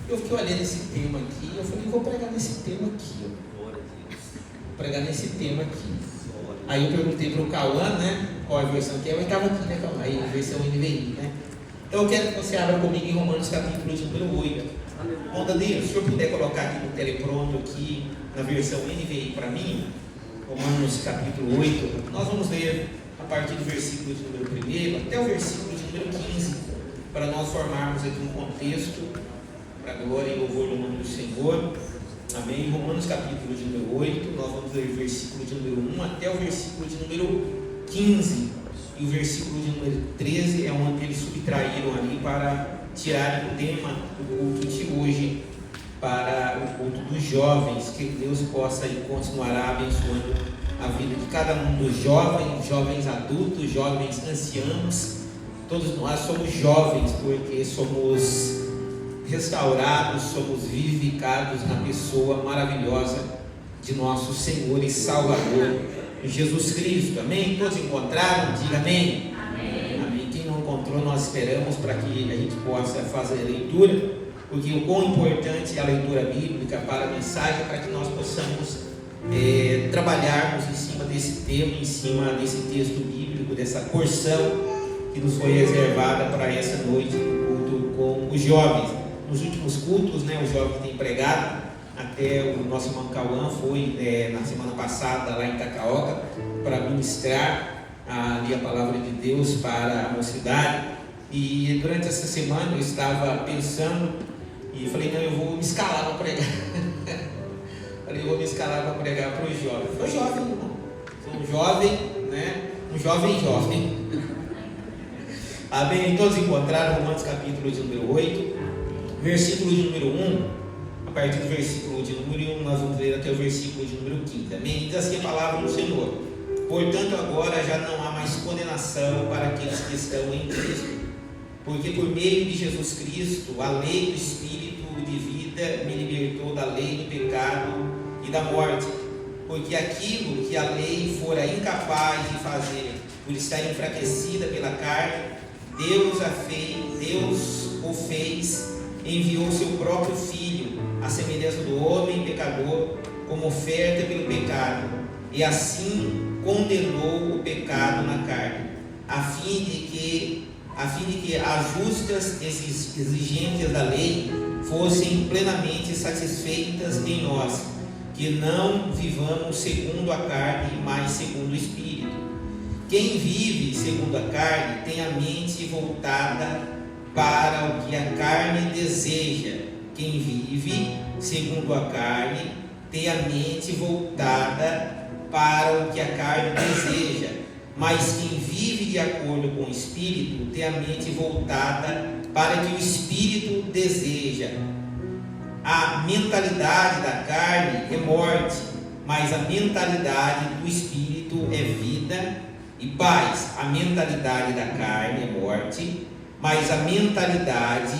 Eu fiquei olhando esse tema aqui, eu falei, vou pregar nesse tema aqui, ó. Vou pregar nesse tema aqui. Aí eu perguntei para o Cauã, né, qual a versão que é, mas estava aqui, né, Cauã? Aí a versão NVI, né? Então eu quero que você abra comigo em Romanos capítulo de número 8. Bom, Danilo, se o senhor puder colocar aqui no telepronto, aqui na versão NVI para mim, Romanos capítulo 8, nós vamos ler a partir do versículo de número 1 até o versículo de número 15, para nós formarmos aqui um contexto para a glória e louvor do nome do Senhor. Amém? Romanos capítulo de número 8, nós vamos ler o versículo de número 1 até o versículo de número 15. E o versículo de número 13 é onde eles subtraíram ali para tirarem o tema do culto de hoje para o culto dos jovens. Que Deus possa e continuará abençoando a vida de cada um dos jovens, jovens adultos, jovens ancianos. Todos nós somos jovens porque somos restaurados, somos vivificados na pessoa maravilhosa de nosso Senhor e Salvador Jesus Cristo. Amém? Todos encontraram? Diga amém. Amém. Amém. Quem não encontrou, nós esperamos para que a gente possa fazer a leitura, porque o quão importante é a leitura bíblica para a mensagem, para que nós possamos trabalharmos em cima desse tema, em cima desse texto bíblico, dessa porção que nos foi reservada para essa noite do culto com os jovens. Nos últimos cultos, né, os jovens têm pregado, até o nosso irmão Cauã foi na semana passada lá em Itacaoca para ministrar ali a palavra de Deus para a mocidade. E durante essa semana eu estava pensando e falei, não, eu vou me escalar para pregar. Falei, eu vou me escalar para pregar para os jovens. Sou jovem, irmão. Sou um jovem, né? Um jovem. Amém? Todos encontraram Romanos capítulo de número 8, versículo de número 1. A partir do versículo de número 1, nós vamos ler até o versículo de número 15. Amém? Diz assim a palavra do Senhor: portanto, agora já não há mais condenação para aqueles que estão em Cristo, porque por meio de Jesus Cristo, a lei do Espírito de vida me libertou da lei do pecado e da morte. Porque aquilo que a lei fora incapaz de fazer, por estar enfraquecida pela carne, Deus o fez, enviou seu próprio Filho, à semelhança do homem pecador, como oferta pelo pecado, e assim condenou o pecado na carne, a fim de que as justas exigências da lei fossem plenamente satisfeitas em nós, que não vivamos segundo a carne, mas segundo o Espírito. Quem vive segundo a carne tem a mente voltada para o que a carne deseja. Quem vive segundo a carne tem a mente voltada para o que a carne deseja, mas quem vive de acordo com o Espírito tem a mente voltada para o que o Espírito deseja. A mentalidade da carne é morte, mas a mentalidade do Espírito é vida e paz. A mentalidade da carne é morte, mas a mentalidade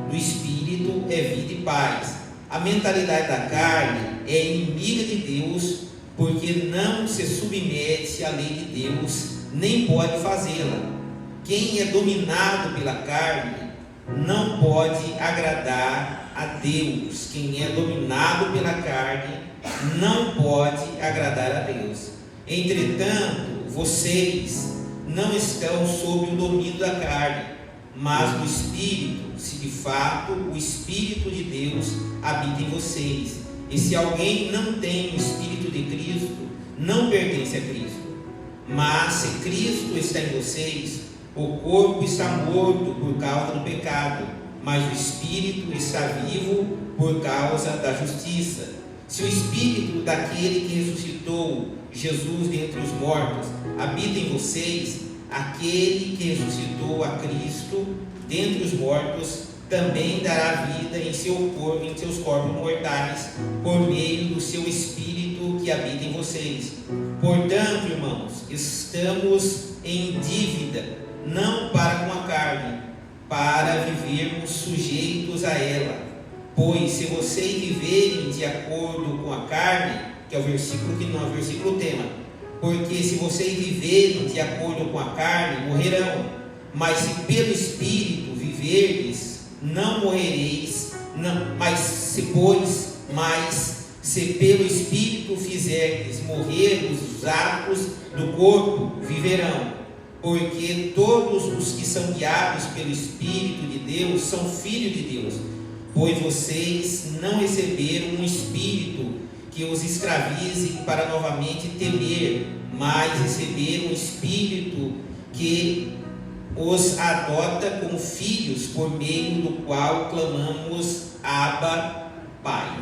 do Espírito é vida e paz. A mentalidade da carne é inimiga de Deus, porque não se submete à lei de Deus, nem pode fazê-la. Quem é dominado pela carne não pode agradar a Deus. Quem é dominado pela carne não pode agradar a Deus. Entretanto, vocês não estão sob o domínio da carne, mas do Espírito, se de fato o Espírito de Deus habita em vocês. E se alguém não tem o Espírito de Cristo, não pertence a Cristo. Mas se Cristo está em vocês, o corpo está morto por causa do pecado, mas o Espírito está vivo por causa da justiça. Se o Espírito daquele que ressuscitou Jesus dentre os mortos habita em vocês, aquele que ressuscitou a Cristo dentre os mortos também dará vida em seus corpos mortais, por meio do seu Espírito que habita em vocês. Portanto, irmãos, estamos em dívida, não para com a carne, para vivermos sujeitos a ela. Pois se vocês viverem de acordo com a carne, que é o versículo que não é o versículo tema, porque se vocês viverem de acordo com a carne, morrerão. Mas se pelo Espírito viverdes, não morrereis. se pelo Espírito fizerdes morrer os atos do corpo, viverão. Porque todos os que são guiados pelo Espírito de Deus são filhos de Deus. Pois vocês não receberam um espírito que os escravize para novamente temer, mas receberam um espírito que os adota como filhos, por meio do qual clamamos Abba, Pai.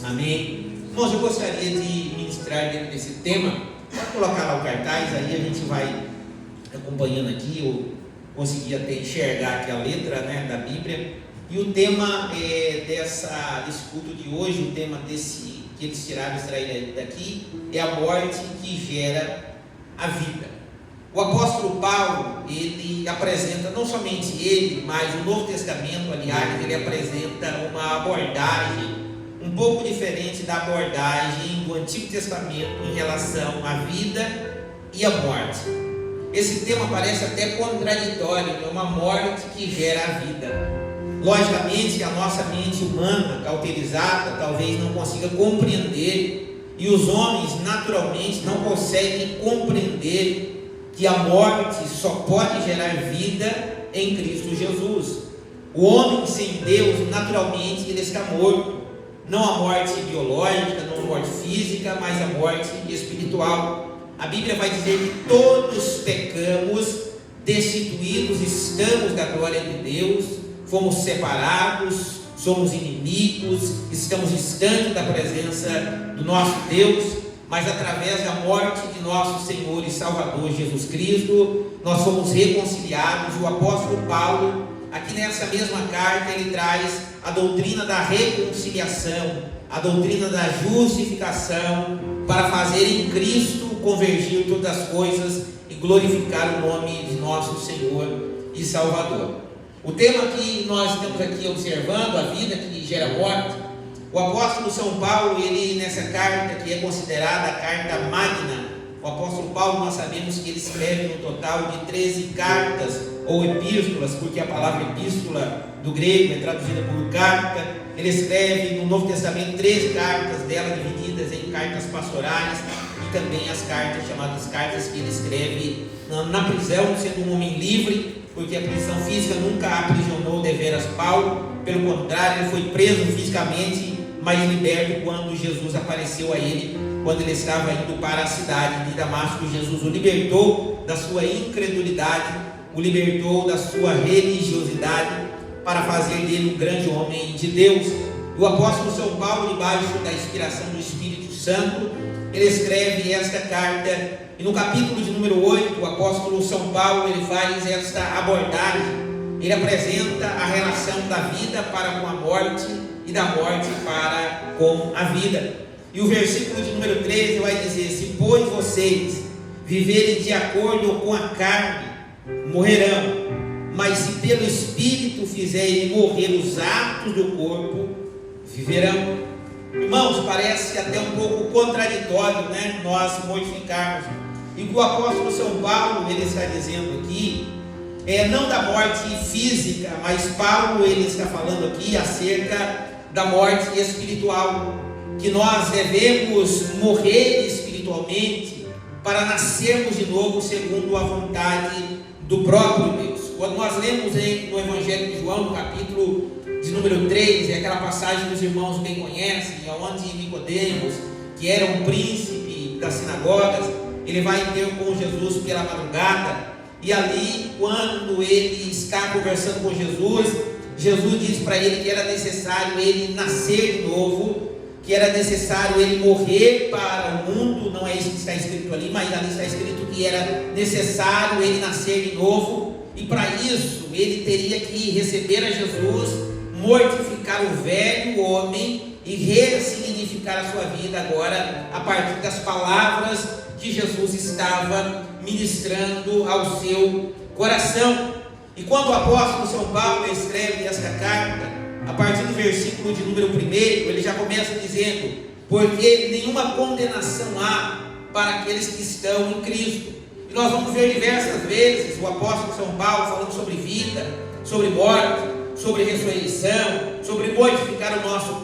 Amém? Irmãos, eu gostaria de ministrar dentro desse tema. Pode colocar lá o cartaz, aí a gente vai acompanhando aqui. Eu consegui até enxergar aqui a letra, né, da Bíblia. E o tema desse culto de hoje, o tema que eles tiraram, extraíram daqui, é a morte que gera a vida. O apóstolo Paulo, ele apresenta, não somente ele, mas o Novo Testamento, aliás, ele apresenta uma abordagem um pouco diferente da abordagem do Antigo Testamento em relação à vida e à morte. Esse tema parece até contraditório, é uma morte que gera a vida. Logicamente, a nossa mente humana, cauterizada, talvez não consiga compreender, e os homens naturalmente não conseguem compreender que a morte só pode gerar vida em Cristo Jesus. O homem sem Deus, naturalmente, ele está morto. Não a morte biológica, não a morte física, mas a morte espiritual. A Bíblia vai dizer que todos pecamos, destituídos estamos da glória de Deus, fomos separados, somos inimigos, estamos distantes da presença do nosso Deus, mas através da morte de nosso Senhor e Salvador Jesus Cristo, nós fomos reconciliados. O apóstolo Paulo, aqui nessa mesma carta, ele traz a doutrina da reconciliação, a doutrina da justificação, para fazer em Cristo convergir todas as coisas e glorificar o nome de nosso Senhor e Salvador. O tema que nós estamos aqui observando, a vida que gera morte, o apóstolo São Paulo, ele nessa carta que é considerada a carta magna, o apóstolo Paulo, nós sabemos que ele escreve no total de 13 cartas ou epístolas, porque a palavra epístola do grego é traduzida por carta. Ele escreve no Novo Testamento 13 cartas, delas divididas em cartas pastorais e também as cartas chamadas cartas que ele escreve na prisão, sendo um homem livre, porque a prisão física nunca aprisionou deveras Paulo, pelo contrário, ele foi preso fisicamente, mas liberto quando Jesus apareceu a ele, quando ele estava indo para a cidade de Damasco. Jesus o libertou da sua incredulidade, o libertou da sua religiosidade, para fazer dele um grande homem de Deus. O apóstolo São Paulo, debaixo da inspiração do Espírito Santo, ele escreve esta carta, e no capítulo de número 8, o apóstolo São Paulo, ele faz esta abordagem, ele apresenta a relação da vida para com a morte, e da morte para com a vida. E o versículo de número 13 vai dizer: se pois vocês viverem de acordo com a carne, morrerão, mas se pelo Espírito fizerem morrer os atos do corpo, viverão. Irmãos, parece até um pouco contraditório, né, nós mortificarmos. E o apóstolo São Paulo, ele está dizendo aqui, não da morte física, mas Paulo, ele está falando aqui acerca da morte espiritual, que nós devemos morrer espiritualmente para nascermos de novo segundo a vontade do próprio Deus. Quando nós lemos no Evangelho de João, no capítulo de número 3, é aquela passagem que os irmãos bem conhecem, onde Nicodemos, que era um príncipe das sinagogas, ele vai ter com Jesus pela madrugada, e ali, quando ele está conversando com Jesus, Jesus diz para ele que era necessário ele nascer de novo, que era necessário ele morrer para o mundo. Não é isso que está escrito ali, mas ali está escrito que era necessário ele nascer de novo, e para isso ele teria que receber a Jesus, mortificar o velho homem e ressignificar a sua vida agora a partir das palavras que Jesus estava ministrando ao seu coração. E quando o apóstolo São Paulo escreve esta carta, a partir do versículo de número 1, ele já começa dizendo: porque nenhuma condenação há para aqueles que estão em Cristo. E nós vamos ver diversas vezes o apóstolo São Paulo falando sobre vida, sobre morte, sobre ressurreição, sobre mortificar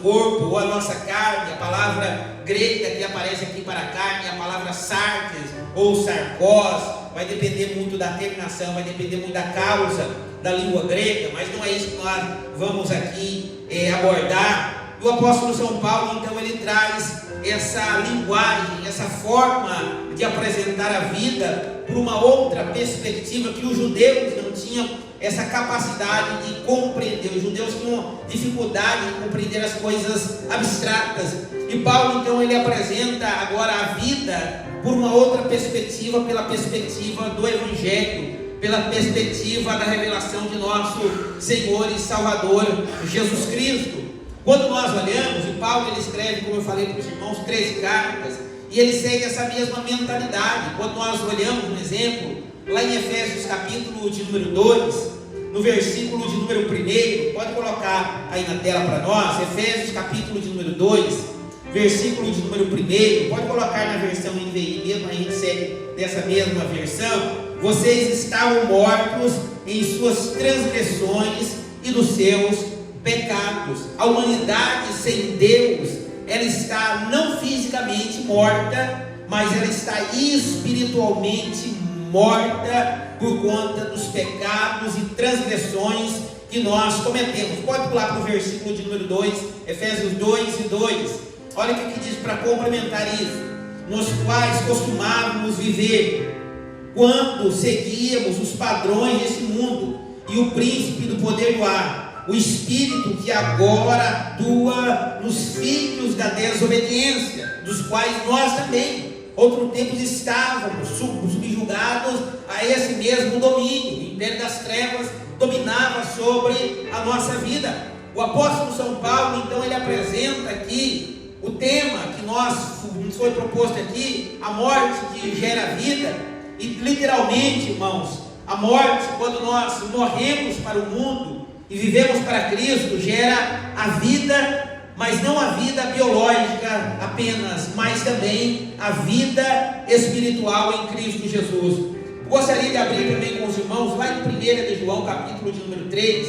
corpo ou a nossa carne. A palavra grega que aparece aqui para carne é a palavra sarkes ou sarkos. Vai depender muito da terminação, vai depender muito da causa da língua grega, mas não é isso que nós vamos aqui abordar. E o apóstolo São Paulo, então, ele traz essa linguagem, essa forma de apresentar a vida por uma outra perspectiva que os judeus não tinham essa capacidade de compreender. Os judeus tinham dificuldade em compreender as coisas abstratas. E Paulo, então, ele apresenta agora a vida por uma outra perspectiva, pela perspectiva do Evangelho, pela perspectiva da revelação de nosso Senhor e Salvador Jesus Cristo. Quando nós olhamos, e Paulo ele escreve, como eu falei para os irmãos, 13 cartas, e ele segue essa mesma mentalidade. Quando nós olhamos, um exemplo, lá em Efésios capítulo de número 2, no versículo de número 1, pode colocar aí na tela para nós, Efésios capítulo de número 2, versículo de número 1, pode colocar na versão NVI mesmo, a gente segue dessa mesma versão. Vocês estavam mortos em suas transgressões e nos seus pecados. A humanidade sem Deus, ela está não fisicamente morta, mas ela está espiritualmente morta por conta dos pecados e transgressões que nós cometemos. Pode pular para o versículo de número 2, Efésios 2:2. Olha o que diz para complementar isso: nos quais costumávamos viver quando seguíamos os padrões desse mundo e o príncipe do poder do ar, o espírito que agora atua nos filhos da desobediência, dos quais nós também outro tempo estávamos subjugados a esse mesmo domínio. O império das trevas dominava sobre a nossa vida. O apóstolo São Paulo, então, ele apresenta aqui o tema que nos foi proposto aqui, a morte que gera vida. E literalmente, irmãos, a morte, quando nós morremos para o mundo e vivemos para Cristo, gera a vida, mas não a vida biológica apenas, mas também a vida espiritual em Cristo Jesus. Gostaria de abrir também com os irmãos lá em 1 de João, capítulo de número 3,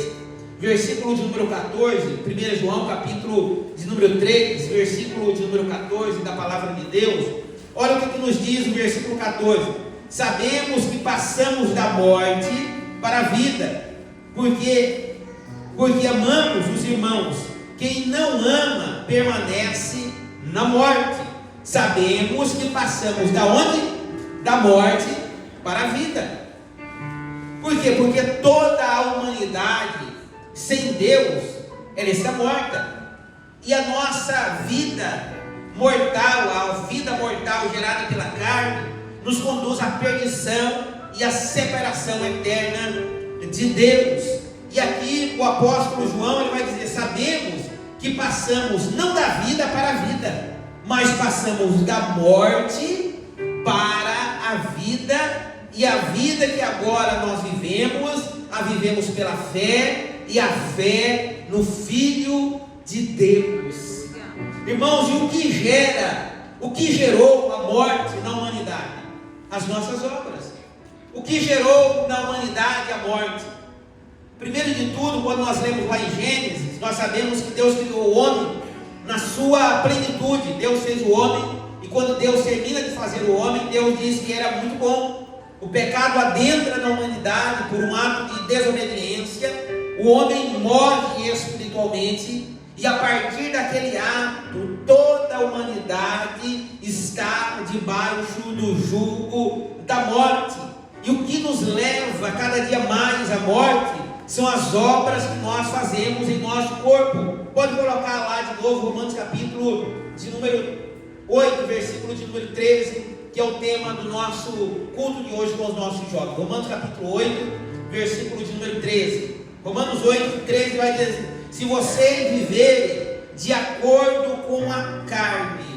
versículo de número 14, 1 João, capítulo de número 3, versículo de número 14 da palavra de Deus. Olha o que nos diz o versículo 14: sabemos que passamos da morte para a vida, porque amamos os irmãos. Quem não ama permanece na morte. Sabemos que passamos da onde? Da morte para a vida. Por quê? Porque toda a humanidade sem Deus, ela está morta. E a nossa vida mortal, a vida mortal gerada pela carne, nos conduz à perdição e à separação eterna de Deus. E aqui o apóstolo João ele vai dizer: sabemos que passamos não da vida para a vida, mas passamos da morte para a vida, e a vida que agora nós vivemos, a vivemos pela fé, e a fé no Filho de Deus. Irmãos, e o que gerou a morte na humanidade? As nossas obras. O que gerou na humanidade a morte? Primeiro de tudo, quando nós lemos lá em Gênesis, nós sabemos que Deus criou o homem na sua plenitude. Deus fez o homem, e quando Deus termina de fazer o homem, Deus diz que era muito bom. O pecado adentra na humanidade por um ato de desobediência. O homem morre espiritualmente, e a partir daquele ato, toda a humanidade está debaixo do jugo da morte. E o que nos leva cada dia mais à morte são as obras que nós fazemos em nosso corpo. Pode colocar lá de novo Romanos capítulo de número 8, versículo de número 13, que é o tema do nosso culto de hoje com os nossos jovens. Romanos capítulo 8, versículo de número 13. Romanos 8, 13 vai dizer: se vocês viverem de acordo com a carne.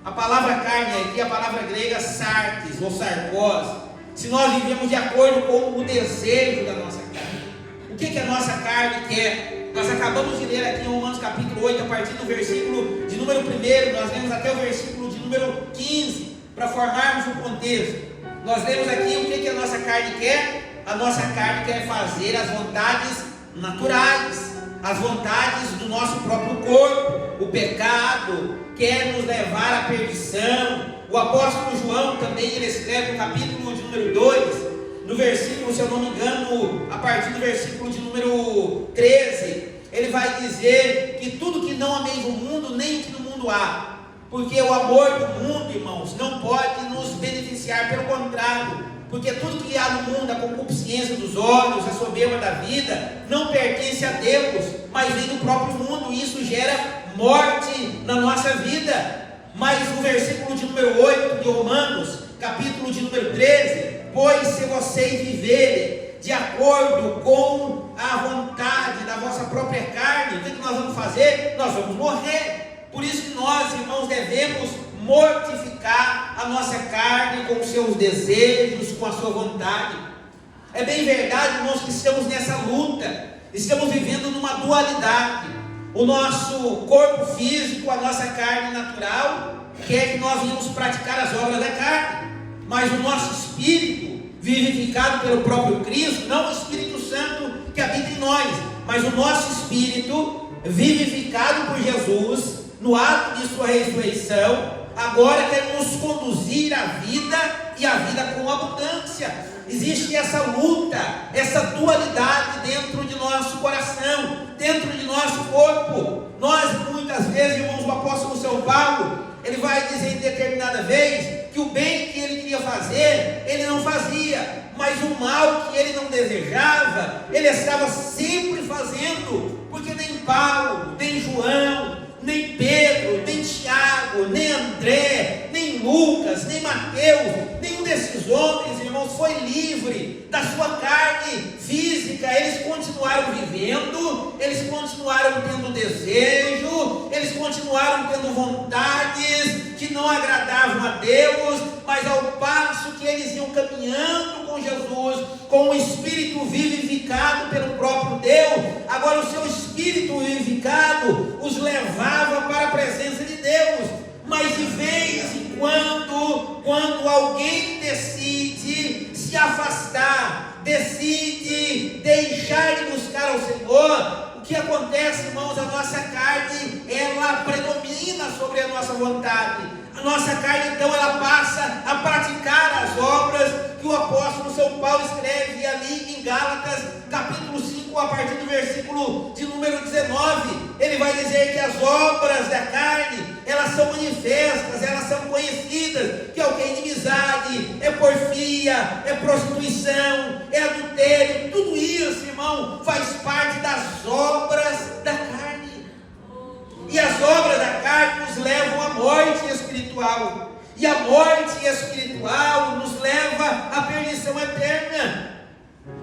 A palavra carne aqui é a palavra grega sarkis ou sarkos. Se nós vivemos de acordo com o desejo da nossa carne. O que a nossa carne quer? Nós acabamos de ler aqui em Romanos capítulo 8, a partir do versículo de número 1, nós lemos até o versículo de número 15, para formarmos o contexto. Nós lemos aqui o que a nossa carne quer. A nossa carne quer fazer as vontades naturais, as vontades do nosso próprio corpo. o pecado, quer nos levar à perdição. O apóstolo João também, ele escreve no capítulo de número 2, no versículo, se eu não me engano, a partir do versículo de número 13, ele vai dizer que tudo que não ameis o mundo, nem o que no mundo há. Porque o amor do mundo, irmãos, não pode nos beneficiar, pelo contrário. Porque tudo que há no mundo, a concupiscência dos olhos, a soberba da vida, não pertence a Deus, mas vem do próprio mundo, e isso gera morte na nossa vida. Mas o versículo de número 8 de Romanos, capítulo de número 13, pois se vocês viverem de acordo com a vontade da vossa própria carne, o que nós vamos fazer? Nós vamos morrer. Por isso que nós, irmãos, devemos mortificar a nossa carne com os seus desejos, com a sua vontade. É bem verdade, irmãos, que estamos nessa luta, estamos vivendo numa dualidade. O nosso corpo físico, a nossa carne natural, quer que nós venhamos praticar as obras da carne, mas o nosso espírito, vivificado pelo próprio Cristo, não o Espírito Santo que habita em nós, mas o nosso espírito, vivificado por Jesus, no ato de sua ressurreição, agora quer nos conduzir à vida, e a vida com abundância. Existe essa luta, essa dualidade dentro de nosso coração, dentro de nosso corpo. Nós muitas vezes, irmãos, o apóstolo São Paulo, ele vai dizer em determinada vez, que o bem que ele queria fazer, ele não fazia, mas o mal que ele não desejava, ele estava sempre fazendo, porque nem Paulo, nem João, nem Pedro, nem Tiago, nem André, nem Lucas, nem Mateus, nenhum desses homens, irmãos, foi livre da sua carne física. Eles continuaram vivendo, eles continuaram tendo desejo, eles continuaram tendo vontades que não agradavam a Deus, mas ao passo que eles iam caminhando com Jesus, com o Espírito vivificado pelo próprio Deus, agora o seu Espírito vivificado os levava para a presença de Deus. Mas de vez em quando alguém decide se afastar, decide deixar de buscar ao Senhor, o que acontece, irmãos? A nossa carne, ela predomina sobre a nossa vontade. A nossa carne, então, ela passa a praticar as obras que o apóstolo São Paulo escreve ali em Gálatas, capítulo 5, a partir do versículo de número 19. Ele vai dizer que as obras da carne, elas são manifestas, elas são conhecidas, que é o que? É inimizade, é porfia, é prostituição, é adultério. Tudo isso, irmão, faz parte das obras da carne. E as obras da carne nos levam à morte espiritual, e a morte espiritual nos leva à perdição eterna.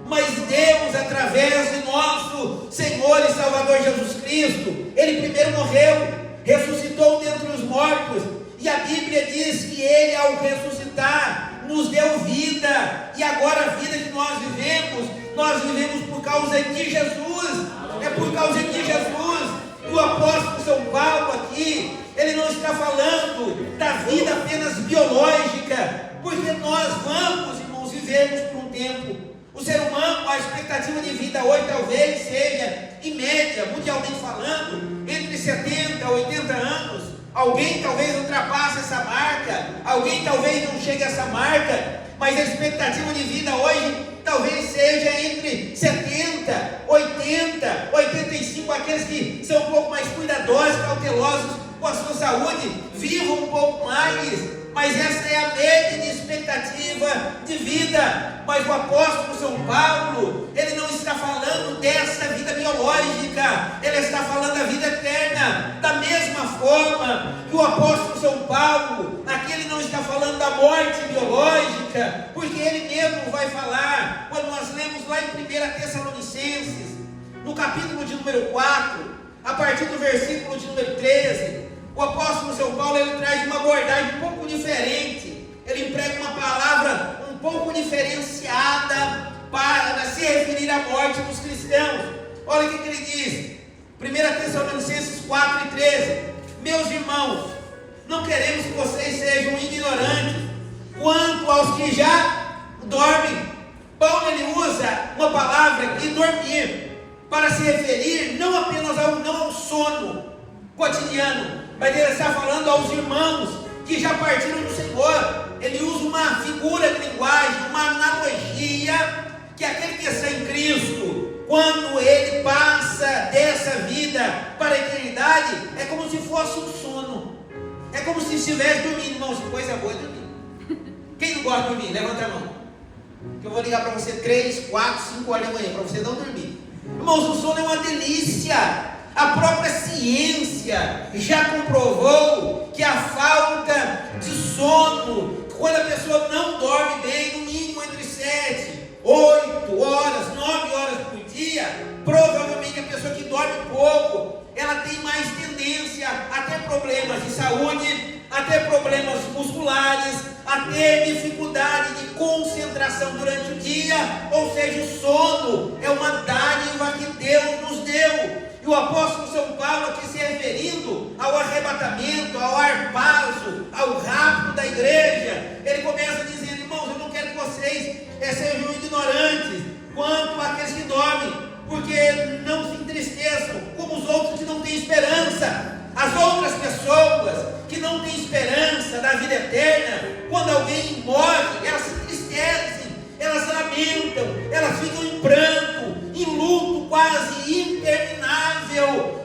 Mas Deus, através de nosso Senhor e Salvador Jesus Cristo, Ele primeiro morreu, ressuscitou dentre os mortos, e a Bíblia diz que Ele, ao ressuscitar, nos deu vida, e agora a vida que nós vivemos por causa de Jesus. É por causa de Jesus. O apóstolo São Paulo aqui, ele não está falando da vida apenas biológica, porque nós vamos, irmãos, vivermos por um tempo. O ser humano, a expectativa de vida hoje talvez seja, em média, mundialmente falando, entre 70 a 80 anos. Alguém talvez ultrapasse essa marca, alguém talvez não chegue a essa marca, mas a expectativa de vida hoje talvez seja entre 70, 80, 85, aqueles que são um pouco mais cuidadosos, cautelosos com a sua saúde, vivam um pouco mais. Mas essa é a média de expectativa de vida. Mas o apóstolo São Paulo, ele não está falando dessa vida biológica, ele está falando da vida eterna. Da mesma forma que o apóstolo São Paulo, aqui ele não está falando da morte biológica, porque ele mesmo vai falar, quando nós lemos lá em 1 Tessalonicenses, no capítulo de número 4, a partir do versículo de número 13, o apóstolo São Paulo, ele traz uma abordagem um pouco diferente. Ele emprega uma palavra um pouco diferenciada para se referir à morte dos cristãos. Olha o que ele diz, 1 Tessalonicenses 4 e 13. Meus irmãos, não queremos que vocês sejam ignorantes quanto aos que já dormem. Paulo, ele usa uma palavra aqui, dormir, para se referir não apenas ao sono, cotidiano, mas ele está falando aos irmãos que já partiram do Senhor. Ele usa uma figura de linguagem, uma analogia, que aquele que está em Cristo, quando ele passa dessa vida para a eternidade, é como se fosse um sono, é como se estivesse dormindo. Irmãos, coisa boa é dormir. Quem não gosta de dormir? Levanta a mão, que eu vou ligar para você 3, 4, 5 horas da manhã, para você não dormir. Irmãos, o sono é uma delícia. A própria ciência já comprovou que a falta de sono, quando a pessoa não dorme bem, no mínimo entre 7, 8 horas, 9 horas por dia, provavelmente a pessoa que dorme pouco, ela tem mais tendência a ter problemas de saúde, a ter problemas musculares, a ter dificuldade de concentração durante o dia. Ou seja, o sono é uma dádiva que Deus nos deu. E o apóstolo São Paulo, aqui se referindo ao arrebatamento, ao arpazo, ao rapto da igreja, ele começa dizendo: irmãos, eu não quero que vocês sejam ignorantes quanto àqueles que dormem, porque não se entristeçam como os outros que não têm esperança. As outras pessoas que não têm esperança da vida eterna, quando alguém morre, elas se entristecem, elas lamentam, elas ficam em pranto, em luto quase interminável.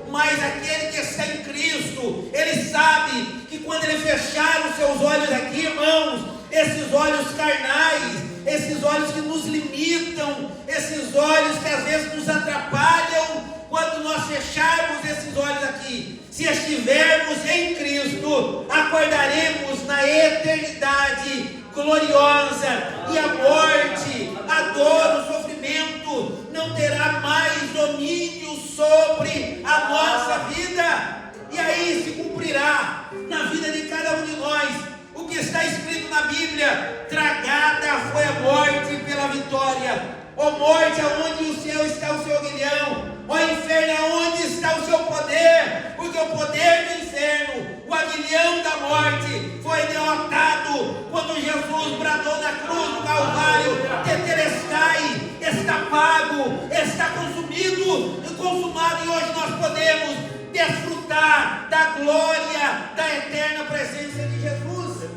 Mas aquele que está em Cristo, ele sabe que quando ele fechar os seus olhos aqui, irmãos, esses olhos carnais, esses olhos que nos limitam, esses olhos que às vezes nos atrapalham, quando nós fecharmos esses olhos aqui, se estivermos em Cristo, acordaremos na eternidade gloriosa, e a morte, a dor, o sofrimento não terá mais domínio sobre a nossa vida. E aí se cumprirá na vida de cada um de nós o que está escrito na Bíblia: tragada foi a morte pela vitória. Ó morte, aonde o céu está o seu aguilhão? Ó inferno, aonde está o seu poder? Porque o poder do inferno, o aguilhão da morte, foi derrotado quando Jesus bradou na cruz do Calvário: tetelestai, está pago, está consumido e consumado. E hoje nós podemos desfrutar da glória da eterna presença de Jesus.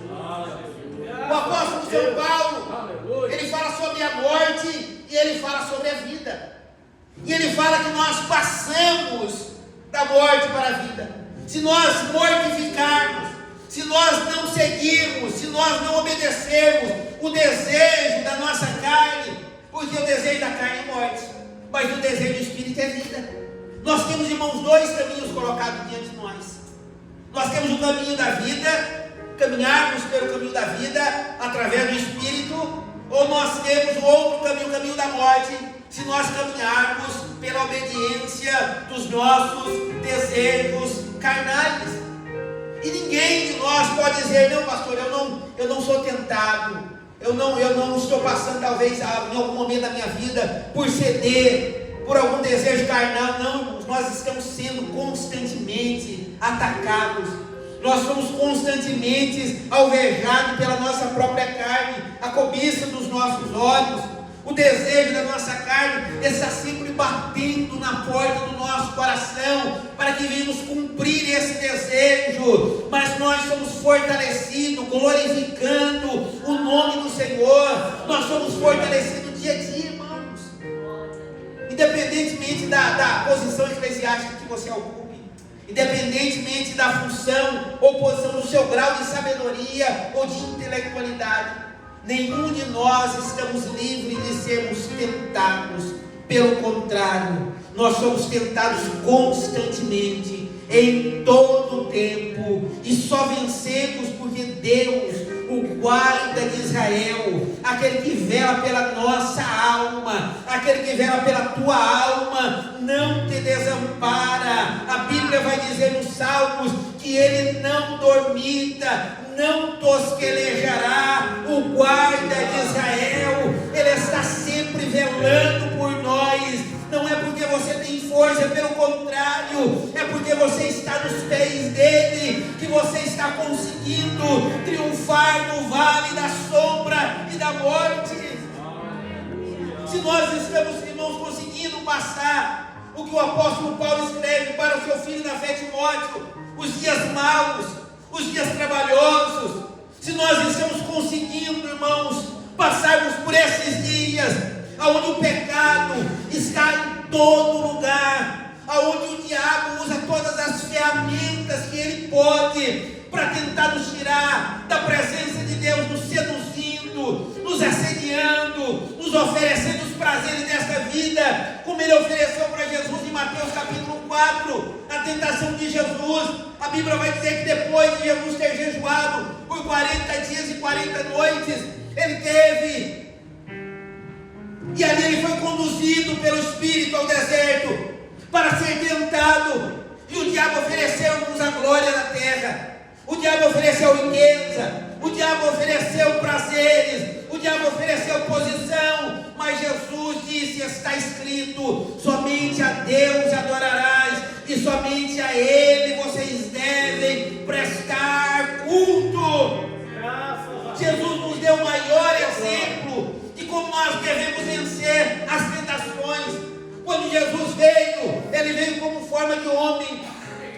O apóstolo São Paulo, ele fala sobre a morte e ele fala sobre a vida. E ele fala que nós passamos da morte para a vida. Se nós mortificarmos, se nós não seguirmos, se nós não obedecermos o desejo da nossa carne, porque o desejo da carne é morte, mas o desejo do Espírito é vida. Nós temos, irmãos, dois caminhos colocados diante de nós. Nós temos o caminho da vida, caminharmos pelo caminho da vida através do Espírito, ou nós temos o outro caminho, o caminho da morte, se nós caminharmos pela obediência dos nossos desejos carnais. E ninguém de nós pode dizer: não, pastor, eu não sou tentado, eu não estou passando talvez em algum momento da minha vida por ceder por algum desejo carnal. Não, nós estamos sendo constantemente atacados, nós somos constantemente alvejados pela nossa própria carne, a cobiça dos nossos olhos, o desejo da nossa carne está sempre batendo na porta do nosso coração para que venhamos cumprir esse desejo. Mas nós somos fortalecidos, glorificando o nome do Senhor. Nós somos fortalecidos dia a dia, irmãos, independentemente da posição eclesiástica que você ocupe, independentemente da função ou posição, do seu grau de sabedoria ou de intelectualidade. Nenhum de nós estamos livres de sermos tentados. Pelo contrário, nós somos tentados constantemente, em todo o tempo, e só vencemos porque Deus, o guarda de Israel, aquele que vela pela nossa alma, aquele que vela pela tua alma, não te desampara. A Bíblia vai dizer nos Salmos que ele não dormita, não tosquelejará. O guarda de Israel, ele está sempre velando por nós. Não é porque você tem força, pelo contrário, é porque você está nos pés dele, que você está conseguindo triunfar no vale da sombra e da morte. Se nós estamos, irmãos, conseguindo passar o que o apóstolo Paulo escreve para o seu filho na fé, Timóteo: os dias maus, os dias trabalhosos. Se nós estamos conseguindo, irmãos, passarmos por esses dias, onde o pecado está em todo lugar, onde o diabo usa todas as ferramentas que ele pode para tentar nos tirar da presença de Deus, nos seduzindo, nos assediando, nos oferecendo os prazeres desta vida, como ele ofereceu para Jesus em Mateus capítulo 4, na tentação de Jesus. A Bíblia vai dizer que depois de Jesus ter jejuado por 40 dias e 40 noites, ele teve, e ali ele foi conduzido pelo Espírito ao deserto para ser tentado, e o diabo ofereceu-nos a glória da terra, o diabo ofereceu riqueza, o diabo ofereceu prazeres, o diabo ofereceu posição, mas Jesus disse: está escrito, somente a Deus adorarás, e somente a Ele vocês devem prestar culto. Jesus nos deu o maior exemplo de como nós devemos vencer as tentações. Quando Jesus veio, ele veio como forma de homem.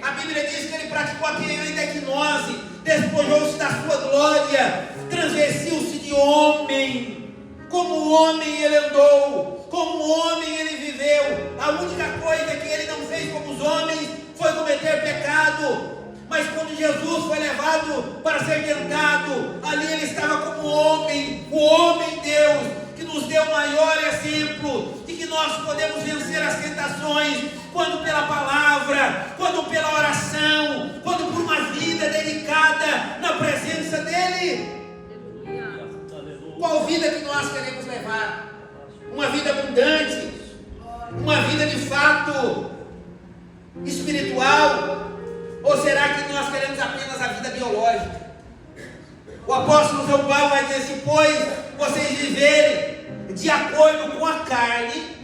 A Bíblia diz que ele praticou a quinose, despojou-se da sua glória, transvestiu-se de homem. Como homem ele andou, como homem ele viveu. A única coisa que ele não fez como os homens foi cometer pecado. Mas quando Jesus foi levado para ser tentado, ali ele estava como homem, o homem Deus, que nos deu o maior exemplo de que nós podemos vencer as tentações, quando pela palavra, quando pela oração, quando por uma vida dedicada na presença dEle. Qual vida que nós queremos levar? Uma vida abundante, uma vida de fato espiritual, ou será que nós queremos apenas a vida biológica? O apóstolo São Paulo vai dizer: se pois vocês viverem de acordo com a carne,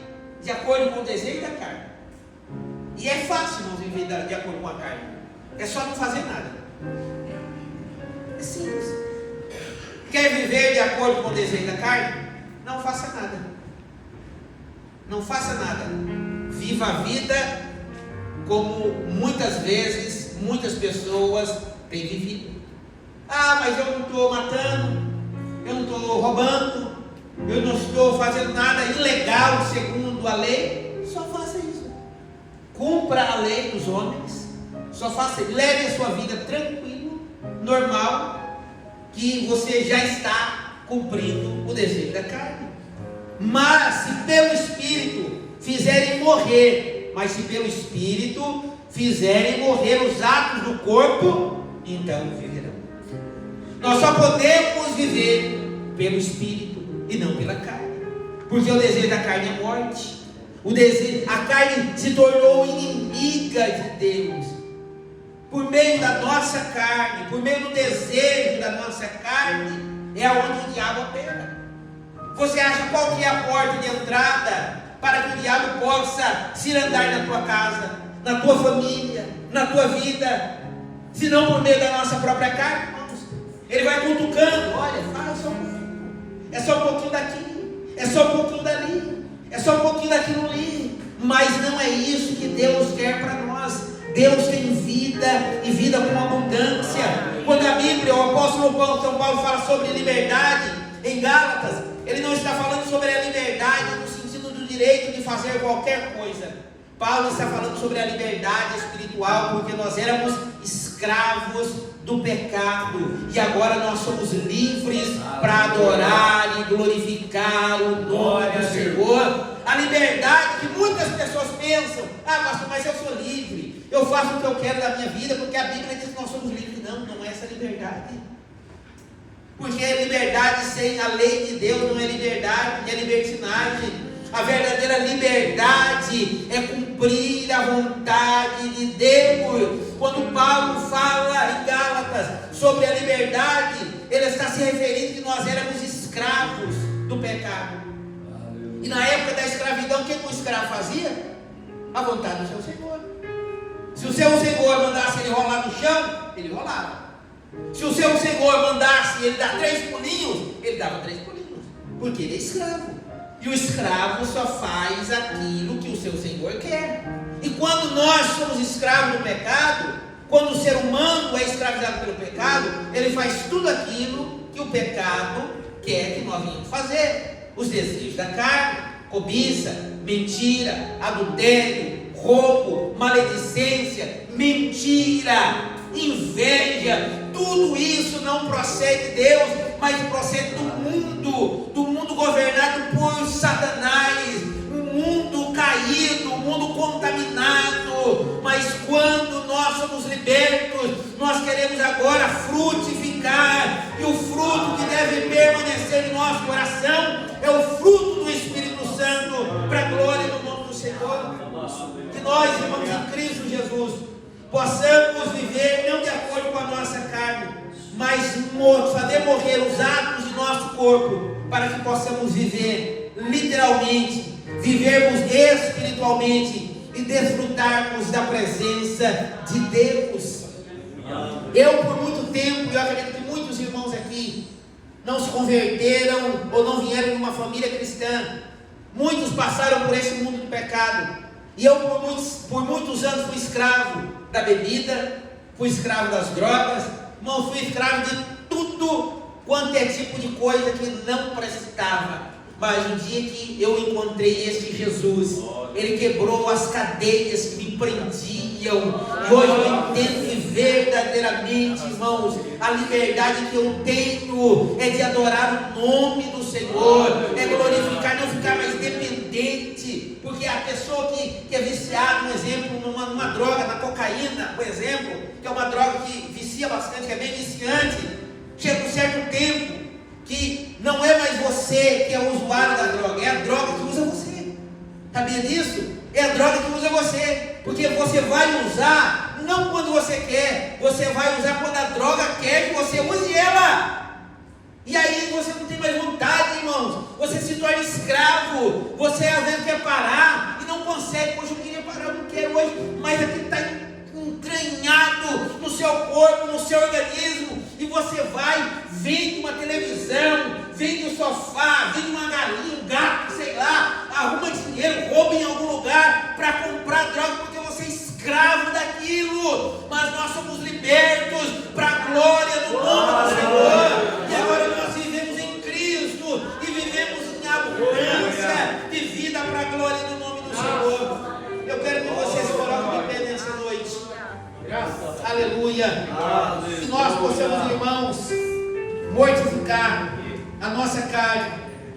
de acordo com o desejo da carne. E é fácil, irmãos, viver de acordo com a carne. É só não fazer nada. É simples. Quer viver de acordo com o desejo da carne? Não faça nada. Não faça nada. Viva a vida como muitas vezes, muitas pessoas têm vivido. Ah, mas eu não estou matando, eu não estou roubando, eu não estou fazendo nada ilegal segundo a lei. Só faça isso. Cumpra a lei dos homens. Só faça isso. Leve a sua vida tranquilo, normal, que você já está cumprindo o desejo da carne. Mas se pelo Espírito fizerem morrer, mas se pelo Espírito fizerem morrer os atos do corpo, então viverão. Nós só podemos viver pelo Espírito e não pela carne, porque o desejo da carne é morte. A carne se tornou inimiga de Deus. Por meio da nossa carne, por meio do desejo da nossa carne, é onde o diabo opera. Você acha qual que é a porta de entrada para que o diabo possa se andar na tua casa, na tua família, na tua vida, se não por meio da nossa própria carne, irmãos? Ele vai cutucando: olha, fala só um pouquinho, é só um pouquinho daqui, é só um pouquinho dali, é só um pouquinho daquilo ali. Mas não é isso que Deus quer para nós. Deus tem vida e vida com abundância. Quando a Bíblia, o apóstolo São Paulo fala sobre liberdade em Gálatas, ele não está falando sobre a liberdade no sentido do direito de fazer qualquer coisa. Paulo está falando sobre a liberdade espiritual, porque nós éramos escravos do pecado e agora nós somos livres para adorar e glorificar o nome do Senhor. A liberdade que muitas pessoas pensam: ah, pastor, mas eu sou livre, eu faço o que eu quero da minha vida, porque a Bíblia diz que nós somos livres. Não, não é essa liberdade. Porque a liberdade sem a lei de Deus não é liberdade, é libertinagem. A verdadeira liberdade é cumprir a vontade de Deus. Quando Paulo fala em Gálatas sobre a liberdade, ele está se referindo que nós éramos escravos do pecado. E na época da escravidão, o que o escravo fazia? A vontade do seu senhor. Se o seu senhor mandasse ele rolar no chão, ele rolava. Se o seu senhor mandasse ele dar 3 pulinhos, ele dava 3 pulinhos, porque ele é escravo. E E o escravo só faz aquilo que o seu senhor quer. E quando nós somos escravos do pecado, quando o ser humano é escravizado pelo pecado, ele faz tudo aquilo que o pecado quer que nós venhamos fazer. Os desejos da carne, cobiça, mentira, adultério, roubo, maledicência, mentira, inveja, tudo isso não procede de Deus, mas procede do mundo governado por Satanás, um mundo caído, um mundo contaminado. Mas quando nós somos libertos, nós queremos agora frutificar, e o fruto que deve permanecer em nosso coração é o fruto do Espírito Santo, para a glória do nome do Senhor. Que nós, irmãos, em Cristo Jesus, possamos viver não de acordo com a nossa carne, mas fazer morrer os atos de nosso corpo, para que possamos viver literalmente, vivermos espiritualmente e desfrutarmos da presença de Deus. Eu, por muito tempo, eu acredito que muitos irmãos aqui não se converteram ou não vieram de uma família cristã. Muitos passaram por esse mundo do pecado. E eu por muitos anos fui escravo da bebida, fui escravo das drogas, não fui escravo de tudo quanto é tipo de coisa que não prestava. Mas o dia que eu encontrei este Jesus, Ele quebrou as cadeias que me prendiam, e hoje eu entendo que verdadeiramente, irmãos, a liberdade que eu tenho é de adorar o nome do Senhor, é glorificar, não ficar mais dependente. Porque a pessoa que é viciada, um exemplo, numa droga, na cocaína, por exemplo, que é uma droga que vicia bastante, que é bem viciante, chega um certo tempo que não é mais você que é o usuário da droga, é a droga que usa você. Sabia disso? É a droga que usa você, porque você vai usar não quando você quer, você vai usar quando a droga quer que você use ela. E aí você não tem mais vontade, irmãos, você se torna escravo, você às vezes quer parar e não consegue. Hoje eu queria parar, eu não quero hoje, mas aqui está entranhado no seu corpo, no seu organismo, e você vai, vende uma televisão, vende um sofá, vende uma galinha, um gato, sei lá, arruma dinheiro, rouba em algum lugar para comprar droga, porque você é escravo daquilo. Mas nós somos libertos para a glória do nome do Senhor, e agora nós vivemos em Cristo e vivemos em abundância de vida para a glória do nome do Senhor. Eu quero que você se coloque de pé nessa noite. Aleluia. Que nós possamos, irmãos, mortificar a nossa carne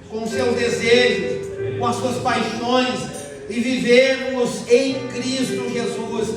com os seus desejos, com as suas paixões, e vivermos em Cristo Jesus,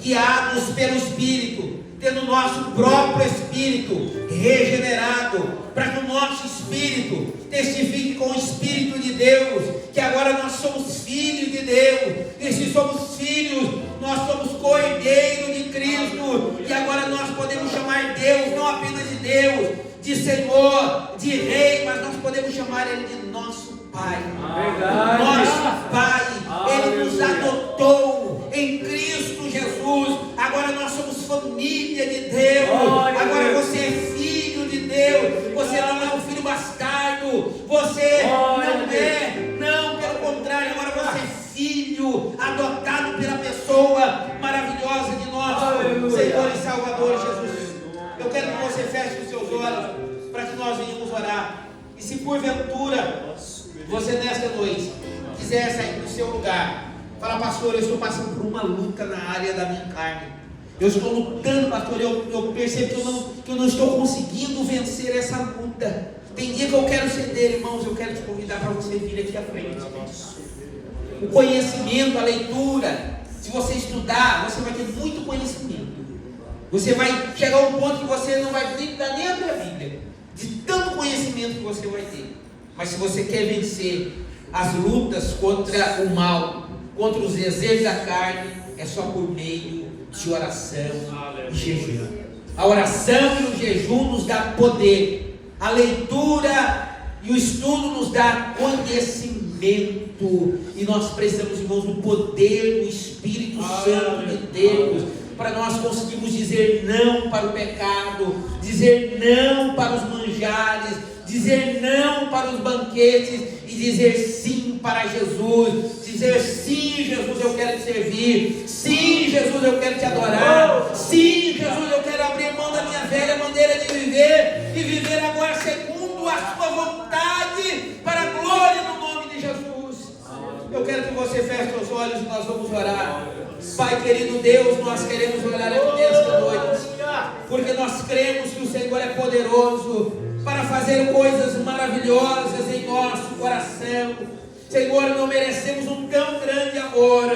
guiados pelo Espírito, tendo o nosso próprio espírito regenerado, para que o nosso espírito testifique com o Espírito de Deus, que agora nós somos filhos de Deus, e se somos filhos, nós somos co-herdeiros de Cristo, e agora nós podemos chamar Deus, não apenas de Deus, de Senhor, de Rei, mas nós podemos chamar Ele de nosso Pai. Verdade. Nosso Pai, Ele nos adotou em Cristo Jesus. Agora nós somos família de Deus. Agora você é filho de Deus. Você não é um filho bastardo. Você não, pelo contrário, agora você é filho adotado pela pessoa maravilhosa de nosso Senhor e Salvador Jesus. Eu quero que você feche os seus olhos para que nós venhamos orar. E se porventura você nesta noite quiser sair do seu lugar, fala: pastor, eu estou passando por uma luta na área da minha carne, eu estou lutando, pastor, eu percebo que eu não estou conseguindo vencer essa luta. Tem dia que eu quero ceder, irmãos, eu quero te convidar para você vir aqui à frente. O conhecimento, a leitura, se você estudar, você vai ter muito conhecimento. Você vai chegar a um ponto que você não vai dar nem abrir a Bíblia, de tanto conhecimento que você vai ter. Mas se você quer vencer as lutas contra o mal, contra os desejos da carne, é só por meio de oração e jejum. A oração e o jejum nos dá poder, a leitura e o estudo nos dá conhecimento, e nós precisamos, irmãos, do poder do Espírito Santo de Deus, para nós conseguirmos dizer não para o pecado, dizer não para os manjares, dizer não para os banquetes e dizer sim para Jesus, dizer: sim, Jesus, eu quero te servir, sim, Jesus, eu quero te adorar, sim, Jesus, eu quero abrir mão da minha velha maneira de viver e viver agora segundo a sua vontade, para a glória do nome de Jesus. Eu quero que você feche os olhos e nós vamos orar. Pai querido Deus, nós queremos orar aqui nesta noite, porque nós cremos que o Senhor é poderoso para fazer coisas maravilhosas em nosso coração. Senhor, não merecemos um tão grande amor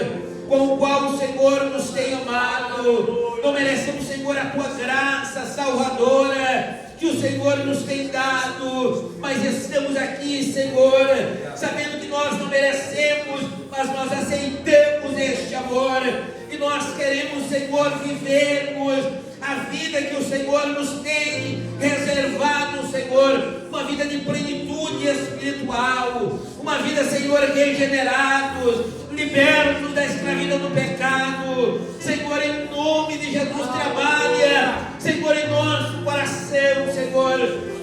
com o qual o Senhor nos tem amado. Não merecemos, Senhor, a tua graça salvadora que o Senhor nos tem dado, mas estamos aqui, Senhor, sabendo que nós não merecemos, mas nós aceitamos este amor, e nós queremos, Senhor, vivermos a vida que o Senhor nos tem reservado, Senhor, uma vida de plenitude espiritual, uma vida, Senhor, regenerados, libertos da escravidão do pecado. Senhor, em nome de Jesus, trabalha, Senhor, em nosso coração, Senhor,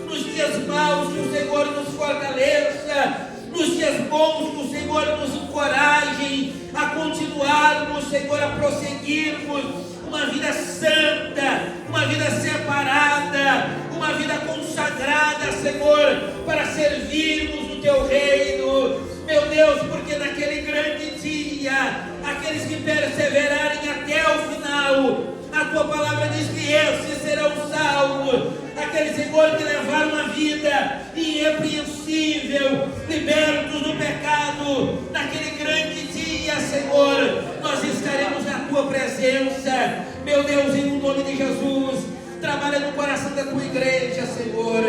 nos dias maus que o Senhor nos fortaleça, nos dias bons que o Senhor nos encoraje a continuarmos, Senhor, a prosseguirmos uma vida santa, uma vida separada, uma vida consagrada, Senhor, para servirmos o teu reino, meu Deus, porque naquele grande dia, aqueles que perseverarem até o final, a tua palavra diz que esses serão salvos, aqueles, Senhor, que levaram uma vida irrepreensível, libertos do pecado. Naquele grande dia, Senhor, nós estaremos na tua presença, meu Deus, em nome de Jesus. Trabalha no coração da tua igreja, Senhor,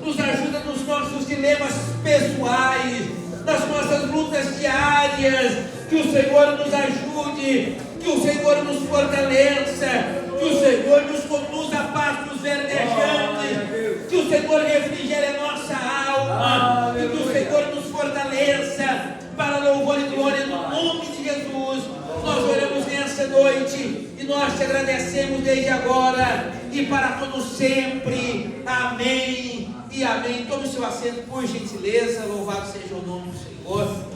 nos ajuda nos nossos dilemas pessoais, nas nossas lutas diárias, que o Senhor nos ajude, que o Senhor nos fortaleça, que o Senhor nos conduza a pastos verdejantes, que o Senhor refrigere a nossa alma, e que o Senhor nos fortaleça para louvor e glória no nome de Jesus. Nós oramos nessa noite e nós te agradecemos desde agora e para todo sempre. Amém e amém. Tome seu assento, por gentileza. Louvado seja o nome do Senhor.